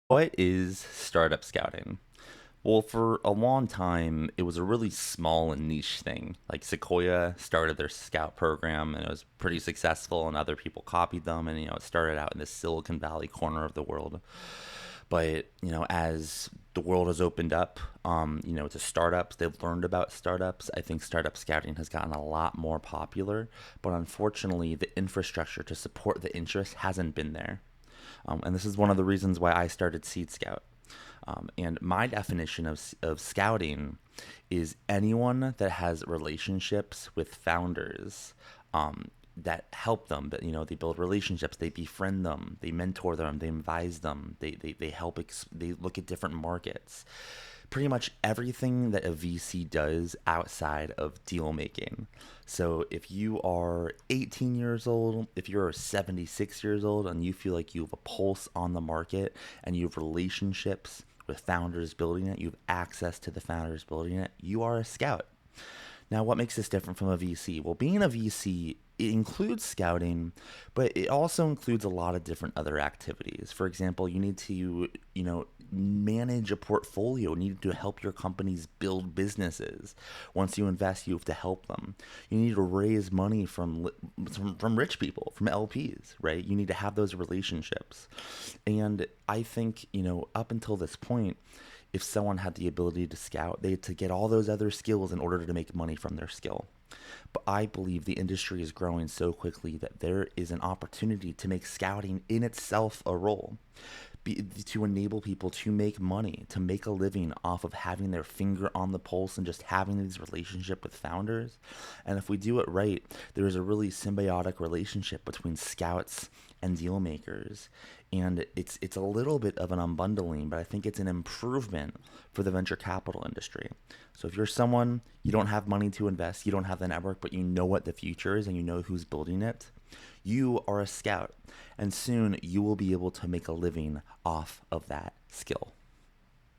What is startup scouting? Well, for a long time, it was a really small and niche thing. Like Sequoia started their scout program and it was pretty successful, and other people copied them. And, it started out in the Silicon Valley corner of the world. But, as the world has opened up, to startups, they've learned about startups. I think startup scouting has gotten a lot more popular. But unfortunately, the infrastructure to support the interest hasn't been there. And this is one of the reasons why I started Seed Scout. And my definition of scouting is anyone that has relationships with founders, that help them, that they build relationships, they befriend them, they mentor them, they advise them, they help they look at different markets, pretty much everything that a VC does outside of deal making. So if you are 18 years old, if you're 76 years old and you feel like you have a pulse on the market and you have relationships with founders building it, you have access to the founders building it, you are a scout. Now, what makes this different from a VC? Well, being a VC, it includes scouting, but it also includes a lot of different other activities. For example, you need to, manage a portfolio. You need to help your companies build businesses. Once you invest, you have to help them. You need to raise money from rich people, from LPs, right? You need to have those relationships. And I think, up until this point, if someone had the ability to scout, they had to get all those other skills in order to make money from their skill. But I believe the industry is growing so quickly that there is an opportunity to make scouting in itself a role. To enable people to make money, to make a living off of having their finger on the pulse and just having these relationships with founders. And if we do it right, there is a really symbiotic relationship between scouts and deal makers. And it's a little bit of an unbundling, but I think it's an improvement for the venture capital industry. So if you're someone, you don't have money to invest, you don't have the network, but you know what the future is and you know who's building it, you are a scout. And soon you will be able to make a living off of that skill.